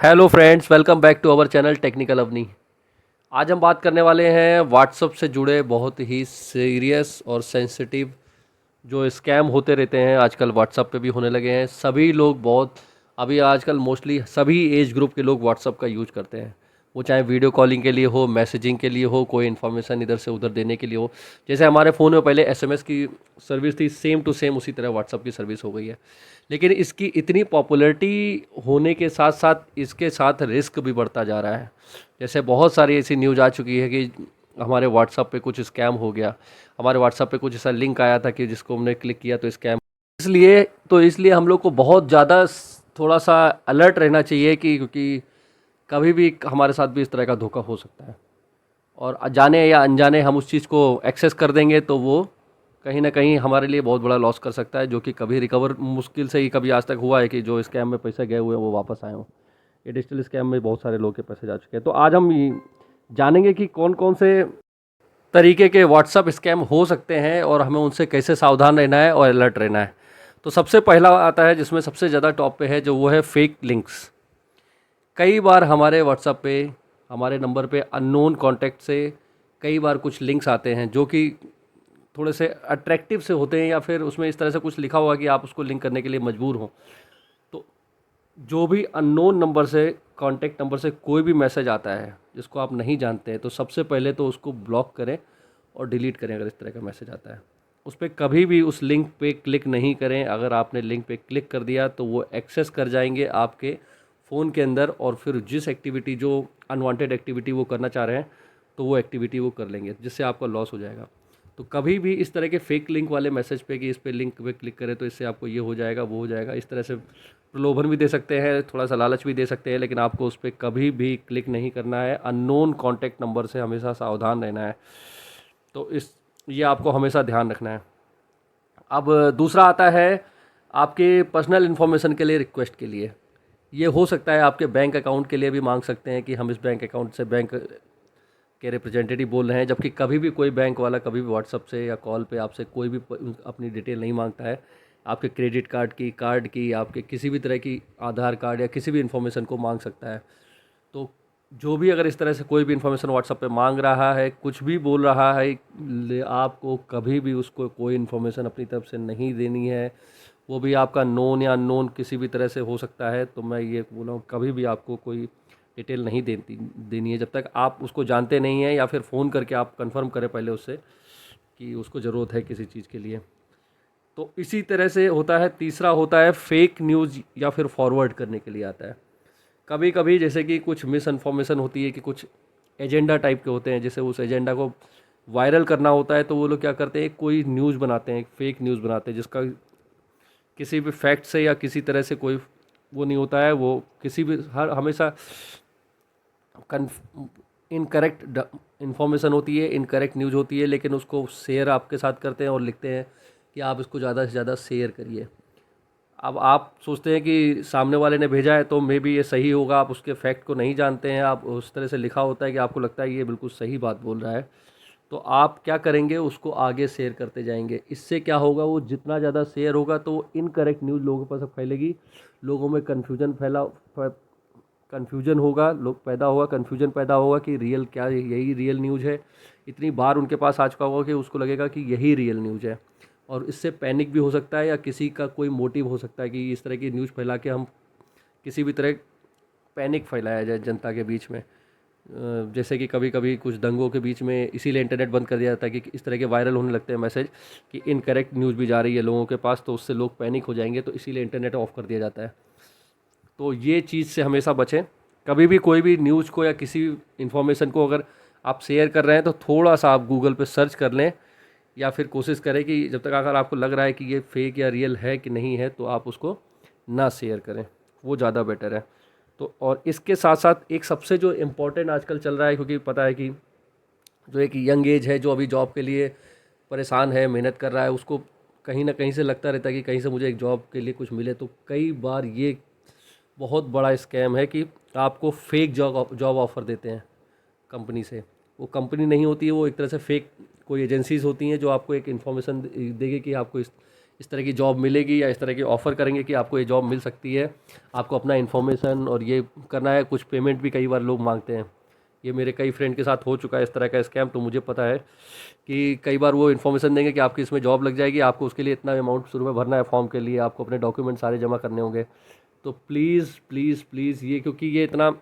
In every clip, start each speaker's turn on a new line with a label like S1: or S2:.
S1: Hello friends, welcome back to our channel technical Avni. आज हम बात करने वाले हैं व्हाट्सअप से जुड़े बहुत ही सीरियस और सेंसिटिव जो स्कैम होते रहते हैं। आजकल व्हाट्सअप पे भी होने लगे हैं। सभी लोग बहुत अभी आजकल मोस्टली सभी एज ग्रुप के लोग व्हाट्सअप का यूज करते हैं। वो चाहे वीडियो कॉलिंग के लिए हो, मैसेजिंग के लिए हो, कोई इन्फॉर्मेशन इधर से उधर देने के लिए हो। जैसे हमारे फ़ोन में पहले एसएमएस की सर्विस थी, सेम टू सेम उसी तरह व्हाट्सअप की सर्विस हो गई है। लेकिन इसकी इतनी पॉपुलैरिटी होने के साथ साथ इसके साथ रिस्क भी बढ़ता जा रहा है। जैसे बहुत सारी ऐसी न्यूज़ आ चुकी है कि हमारे व्हाट्सअप पे कुछ स्कैम हो गया, हमारे व्हाट्सअप पे कुछ ऐसा लिंक आया था कि जिसको हमने क्लिक किया तो स्कैम। इसलिए हम लोग को बहुत ज़्यादा थोड़ा सा अलर्ट रहना चाहिए कि क्योंकि कभी भी हमारे साथ भी इस तरह का धोखा हो सकता है। और जाने या अनजाने हम उस चीज़ को एक्सेस कर देंगे तो वो कहीं ना कहीं हमारे लिए बहुत बड़ा लॉस कर सकता है, जो कि कभी रिकवर मुश्किल से ही कभी आज तक हुआ है कि जो स्कैम में पैसे गए हुए हैं वो वापस आए हों। ये डिजिटल स्कैम में बहुत सारे लोगों के पैसे जा चुके हैं। तो आज हम जानेंगे कि कौन कौन से तरीके के व्हाट्सअप स्कैम हो सकते हैं और हमें उनसे कैसे सावधान रहना है और अलर्ट रहना है। तो सबसे पहला आता है जिसमें सबसे ज़्यादा टॉप पे है, जो वो है फेक लिंक्स। कई बार हमारे व्हाट्सएप पे हमारे नंबर पे अननोन कॉन्टैक्ट से कई बार कुछ लिंक्स आते हैं जो कि थोड़े से अट्रैक्टिव से होते हैं, या फिर उसमें इस तरह से कुछ लिखा हुआ कि आप उसको लिंक करने के लिए मजबूर हो। तो जो भी अननोन नंबर से, कॉन्टैक्ट नंबर से कोई भी मैसेज आता है जिसको आप नहीं जानते हैं, तो सबसे पहले तो उसको ब्लॉक करें और डिलीट करें। अगर इस तरह का मैसेज आता है उस पर कभी भी उस लिंक पे क्लिक नहीं करें। अगर आपने लिंक पे क्लिक कर दिया तो वो एक्सेस कर जाएंगे आपके फ़ोन के अंदर, और फिर जिस एक्टिविटी, जो अनवांटेड एक्टिविटी वो करना चाह रहे हैं, तो वो एक्टिविटी वो कर लेंगे, जिससे आपका लॉस हो जाएगा। तो कभी भी इस तरह के फेक लिंक वाले मैसेज पे कि इस पे लिंक पे क्लिक करें तो इससे आपको ये हो जाएगा, वो हो जाएगा, इस तरह से प्रलोभन भी दे सकते हैं, थोड़ा सा लालच भी दे सकते हैं, लेकिन आपको उस पर कभी भी क्लिक नहीं करना है। अननोन कॉन्टैक्ट नंबर से हमेशा सावधान रहना है। तो इस ये आपको हमेशा ध्यान रखना है। अब दूसरा आता है आपके पर्सनल इन्फॉर्मेशन के लिए, रिक्वेस्ट के लिए। ये हो सकता है आपके बैंक अकाउंट के लिए भी मांग सकते हैं कि हम इस बैंक अकाउंट से बैंक के रिप्रेजेंटेटिव बोल रहे हैं, जबकि कभी भी कोई बैंक वाला कभी भी व्हाट्सअप से या कॉल पे आपसे कोई भी अपनी डिटेल नहीं मांगता है। आपके क्रेडिट कार्ड की, आपके किसी भी तरह की आधार कार्ड या किसी भी इन्फॉर्मेशन को मांग सकता है। तो जो भी अगर इस तरह से कोई भी इन्फॉर्मेशन व्हाट्सएप पे मांग रहा है, कुछ भी बोल रहा है, आपको कभी भी उसको कोई इन्फॉर्मेशन अपनी तरफ से नहीं देनी है। वो भी आपका नोन या अननोन किसी भी तरह से हो सकता है। तो मैं ये बोला हूँ, कभी भी आपको कोई डिटेल नहीं देनी है जब तक आप उसको जानते नहीं हैं, या फिर फ़ोन करके आप कंफर्म करें पहले उससे कि उसको ज़रूरत है किसी चीज़ के लिए। तो इसी तरह से होता है। तीसरा होता है फेक न्यूज़ या फिर फॉरवर्ड करने के लिए आता है। कभी कभी जैसे कि कुछ मिस इन्फॉर्मेशन होती है कि कुछ एजेंडा टाइप के होते हैं, जैसे उस एजेंडा को वायरल करना होता है, तो वो लोग क्या करते हैं, कोई न्यूज़ बनाते हैं, फेक न्यूज़ बनाते हैं, जिसका किसी भी फैक्ट से या किसी तरह से कोई वो नहीं होता है। वो किसी भी हर हमेशा इनकरेक्ट इन्फॉर्मेशन होती है, इनकरेक्ट न्यूज़ होती है, लेकिन उसको शेयर आपके साथ करते हैं और लिखते हैं कि आप इसको ज़्यादा से ज़्यादा शेयर करिए। अब आप सोचते हैं कि सामने वाले ने भेजा है तो मे बी ये सही होगा, आप उसके फैक्ट को नहीं जानते हैं, आप उस तरह से लिखा होता है कि आपको लगता है ये बिल्कुल सही बात बोल रहा है। तो आप क्या करेंगे, उसको आगे शेयर करते जाएंगे। इससे क्या होगा, वो जितना ज़्यादा शेयर होगा तो इनकरेक्ट न्यूज़ लोगों के पास फैलेगी, लोगों में कन्फ्यूजन होगा, लोग पैदा होगा, कन्फ्यूजन पैदा होगा कि रियल क्या है, यही रियल न्यूज़ है। इतनी बार उनके पास आ चुका होगा कि उसको लगेगा कि यही रियल न्यूज़ है। और इससे पैनिक भी हो सकता है, या किसी का कोई मोटिव हो सकता है कि इस तरह की न्यूज़ फैला के हम किसी भी तरह पैनिक फैलाया जाए जनता के बीच में। जैसे कि कभी कभी कुछ दंगों के बीच में इसीलिए इंटरनेट बंद कर दिया जाता है कि इस तरह के वायरल होने लगते हैं मैसेज कि इनकरेक्ट न्यूज़ भी जा रही है लोगों के पास, तो उससे लोग पैनिक हो जाएंगे, तो इसीलिए इंटरनेट ऑफ कर दिया जाता है। तो ये चीज़ से हमेशा बचें। कभी भी कोई भी न्यूज़ को या किसी इन्फॉर्मेशन को अगर आप शेयर कर रहे हैं तो थोड़ा सा आप गूगल पे सर्च कर लें, या फिर कोशिश करें कि जब तक अगर आपको लग रहा है कि ये फेक या रियल है कि नहीं है, तो आप उसको ना शेयर करें, वो ज़्यादा बेटर है। तो और इसके साथ साथ एक सबसे जो इम्पोर्टेंट आजकल चल रहा है, क्योंकि पता है कि जो एक यंग एज है, जो अभी जॉब के लिए परेशान है, मेहनत कर रहा है, उसको कहीं ना कहीं से लगता रहता है कि कहीं से मुझे एक जॉब के लिए कुछ मिले। तो कई बार ये बहुत बड़ा स्कैम है कि आपको फेक जॉब ऑफ़र देते हैं कंपनी से। वो कंपनी नहीं होती है, वो एक तरह से फेक कोई एजेंसीज होती हैं जो आपको एक इन्फॉर्मेशन देगी कि आपको इस तरह की जॉब मिलेगी या इस तरह की ऑफ़र करेंगे कि आपको ये जॉब मिल सकती है, आपको अपना इन्फॉर्मेशन और ये करना है, कुछ पेमेंट भी कई बार लोग मांगते हैं। ये मेरे कई फ्रेंड के साथ हो चुका है इस तरह का स्कैम, तो मुझे पता है कि कई बार वो इन्फॉर्मेशन देंगे कि आपकी इसमें जॉब लग जाएगी, आपको उसके लिए इतना अमाउंट शुरू में भरना है फॉर्म के लिए, आपको अपने डॉक्यूमेंट सारे जमा करने होंगे। तो प्लीज़ प्लीज़ प्लीज़ ये, क्योंकि ये इतना,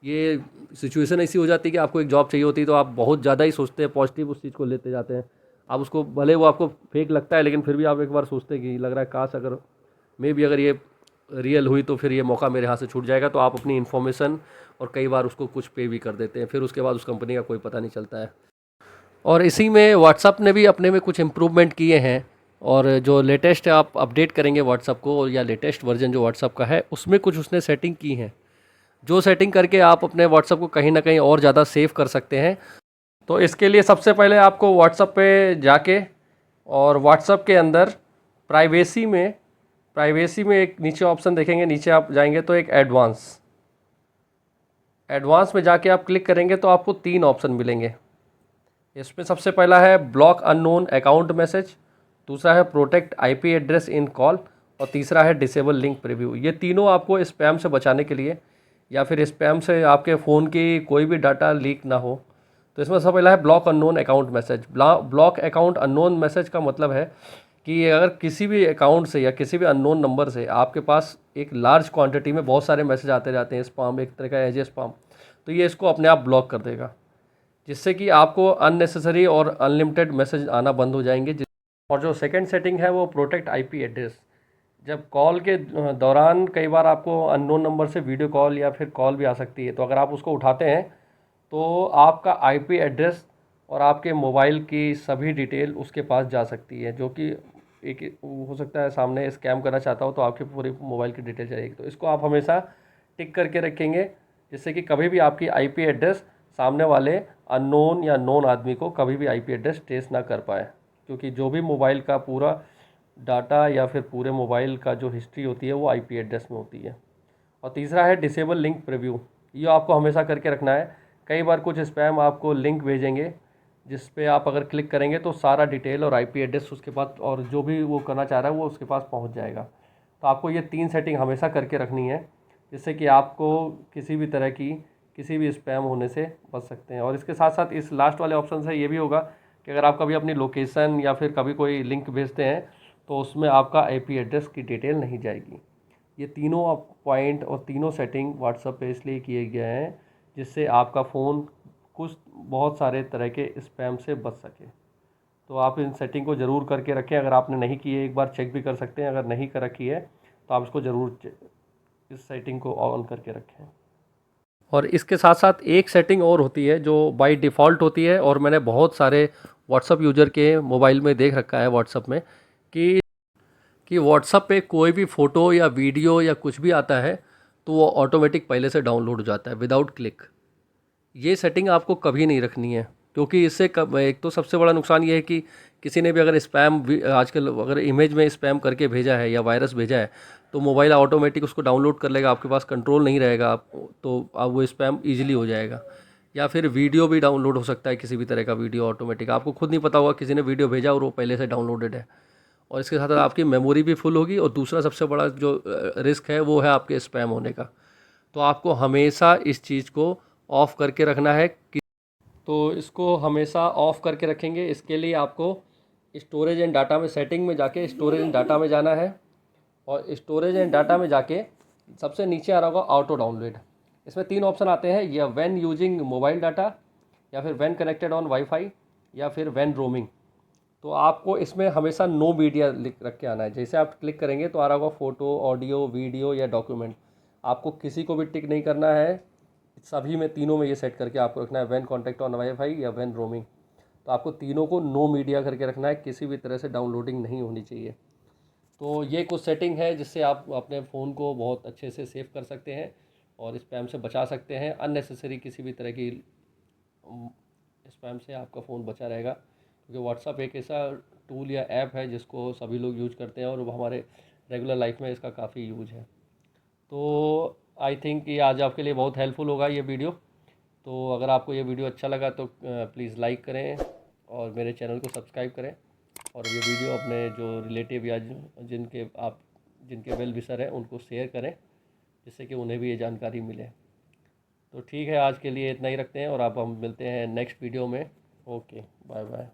S1: ये सिचुएशन ऐसी हो जाती है कि आपको एक जॉब चाहिए होती है तो आप बहुत ज़्यादा ही सोचते हैं, पॉजिटिव उस चीज़ को लेते जाते हैं। आप उसको, भले वो आपको फेक लगता है, लेकिन फिर भी आप एक बार सोचते हैं कि लग रहा है काश अगर मे भी अगर ये रियल हुई तो फिर ये मौका मेरे हाथ से छूट जाएगा। तो आप अपनी इन्फॉर्मेशन और कई बार उसको कुछ पे भी कर देते हैं, फिर उसके बाद उस कंपनी का कोई पता नहीं चलता है। और इसी में व्हाट्सअप ने भी अपने में कुछ इम्प्रूवमेंट किए हैं, और जो लेटेस्ट आप अपडेट करेंगे व्हाट्सअप को, या लेटेस्ट वर्जन जो व्हाट्सअप का है उसमें कुछ उसने सेटिंग की है, जो सेटिंग करके आप अपने व्हाट्सअप को कहीं ना कहीं और ज़्यादा सेव कर सकते हैं। तो इसके लिए सबसे पहले आपको व्हाट्सअप पे जाके, और व्हाट्सअप के अंदर प्राइवेसी में एक नीचे ऑप्शन देखेंगे, नीचे आप जाएंगे तो एक एडवांस में जाके आप क्लिक करेंगे तो आपको 3 ऑप्शन मिलेंगे। इसमें सबसे पहला है ब्लॉक अननोन अकाउंट मैसेज, दूसरा है protect IP address in call, और तीसरा है डिसेबल लिंक प्रीव्यू। ये तीनों आपको स्पैम से बचाने के लिए, या फिर स्पैम से आपके फ़ोन की कोई भी डाटा लीक ना हो। तो इसमें सबसे पहला है block unknown account message. Block account unknown message का मतलब है कि अगर किसी भी अकाउंट से या किसी भी अननोन नंबर से आपके पास एक लार्ज क्वांटिटी में बहुत सारे मैसेज आते जाते हैं, स्पैम एक तरह का एज ए स्पैम, तो ये इसको अपने आप ब्लॉक कर देगा, जिससे कि आपको अननेसेसरी और अनलिमिटेड मैसेज आना बंद हो जाएंगे। और जो सेकंड सेटिंग है वो प्रोटेक्ट आईपी एड्रेस। जब कॉल के दौरान कई बार आपको अननोन नंबर से वीडियो कॉल या फिर कॉल भी आ सकती है, तो अगर आप उसको उठाते हैं तो आपका आईपी एड्रेस और आपके मोबाइल की सभी डिटेल उसके पास जा सकती है, जो कि एक हो सकता है सामने स्कैम करना चाहता हो तो आपकी पूरी मोबाइल की डिटेल जाएगी। तो इसको आप हमेशा टिक करके रखेंगे, जिससे कि कभी भी आपकी आईपी एड्रेस सामने वाले अननोन या नोन आदमी को कभी भी आईपी एड्रेस ट्रेस ना कर पाए, क्योंकि जो भी मोबाइल का पूरा डाटा या फिर पूरे मोबाइल का जो हिस्ट्री होती है वो आईपी एड्रेस में होती है। और तीसरा है डिसेबल लिंक प्रीव्यू। ये आपको हमेशा करके रखना है। कई बार कुछ स्पैम आपको लिंक भेजेंगे, जिस पे आप अगर क्लिक करेंगे तो सारा डिटेल और आईपी एड्रेस उसके पास, और जो भी वो करना चाह रहा है वो उसके पास पहुंच जाएगा। तो आपको ये 3 सेटिंग हमेशा करके रखनी है, जिससे कि आपको किसी भी तरह की किसी भी स्पैम होने से बच सकते हैं। और इसके साथ साथ इस लास्ट वाले ऑप्शन से ये भी होगा कि अगर आप कभी अपनी लोकेशन या फिर कभी कोई लिंक भेजते हैं तो उसमें आपका आईपी एड्रेस की डिटेल नहीं जाएगी। ये तीनों आप पॉइंट और तीनों सेटिंग व्हाट्सएप पे इसलिए किए गए हैं जिससे आपका फ़ोन कुछ बहुत सारे तरह के स्पैम से बच सके। तो आप इन सेटिंग को ज़रूर करके रखें। अगर आपने नहीं की है, एक बार चेक भी कर सकते हैं, अगर नहीं कर रखी है तो आप इसको ज़रूर इस सेटिंग को ऑन करके रखें। और इसके साथ साथ एक सेटिंग और होती है जो बाय डिफ़ॉल्ट होती है, और मैंने बहुत सारे व्हाट्सअप यूज़र के मोबाइल में देख रखा है व्हाट्सअप में, कि व्हाट्सअप पे कोई भी फ़ोटो या वीडियो या कुछ भी आता है तो वो ऑटोमेटिक पहले से डाउनलोड हो जाता है विदाउट क्लिक। ये सेटिंग आपको कभी नहीं रखनी है, क्योंकि इससे एक तो सबसे बड़ा नुकसान ये है कि किसी ने भी अगर स्पैम, आजकल अगर इमेज में स्पैम करके भेजा है या वायरस भेजा है तो मोबाइल ऑटोमेटिक उसको डाउनलोड कर लेगा, आपके पास कंट्रोल नहीं रहेगा आप, तो आप वो स्पैम ईजिली हो जाएगा। या फिर वीडियो भी डाउनलोड हो सकता है, किसी भी तरह का वीडियो ऑटोमेटिक, आपको खुद नहीं पता होगा किसी ने वीडियो भेजा और वो पहले से डाउनलोडेड है। और इसके साथ साथ आपकी मेमोरी भी फुल होगी, और दूसरा सबसे बड़ा जो रिस्क है वो है आपके स्पैम होने का। तो आपको हमेशा इस चीज़ को ऑफ़ करके रखना है कि, तो इसको हमेशा ऑफ़ करके रखेंगे। इसके लिए आपको स्टोरेज एंड डाटा में, सेटिंग में जाके स्टोरेज एंड डाटा में जाना है, और स्टोरेज एंड डाटा में जाके सबसे नीचे आ रहा होगा ऑटो डाउनलोड। इसमें 3 ऑप्शन आते हैं, या व्हेन यूजिंग मोबाइल डाटा, या फिर व्हेन कनेक्टेड ऑन वाईफाई, या फिर व्हेन रोमिंग। तो आपको इसमें हमेशा नो मीडिया लिख रख के आना है। जैसे आप क्लिक करेंगे तो आ रहा होगा फ़ोटो, ऑडियो, वीडियो या डॉक्यूमेंट। आपको किसी को भी टिक नहीं करना है, सभी में, तीनों में ये सेट करके आपको रखना है, व्हेन कॉन्टैक्ट ऑन वाईफाई या व्हेन रोमिंग। तो आपको तीनों को नो मीडिया करके रखना है, किसी भी तरह से डाउनलोडिंग नहीं होनी चाहिए। तो ये कुछ सेटिंग है जिससे आप अपने फ़ोन को बहुत अच्छे से सेव कर सकते हैं और स्पैम से बचा सकते हैं। अननेसेसरी किसी भी तरह की स्पैम से आपका फ़ोन बचा रहेगा, क्योंकि व्हाट्सअप एक ऐसा टूल या ऐप है जिसको सभी लोग यूज करते हैं, और वो हमारे रेगुलर लाइफ में इसका काफ़ी यूज है। तो आई थिंक ये आज आपके लिए बहुत हेल्पफुल होगा ये वीडियो। तो अगर आपको ये वीडियो अच्छा लगा तो प्लीज़ लाइक करें और मेरे चैनल को सब्सक्राइब करें। और ये वीडियो अपने जो रिलेटिव या जिनके वेल विशर हैं उनको शेयर करें, जिससे कि उन्हें भी ये जानकारी मिले। तो ठीक है, आज के लिए इतना ही रखते हैं और अब हम मिलते हैं नेक्स्ट वीडियो में। Okay, bye bye.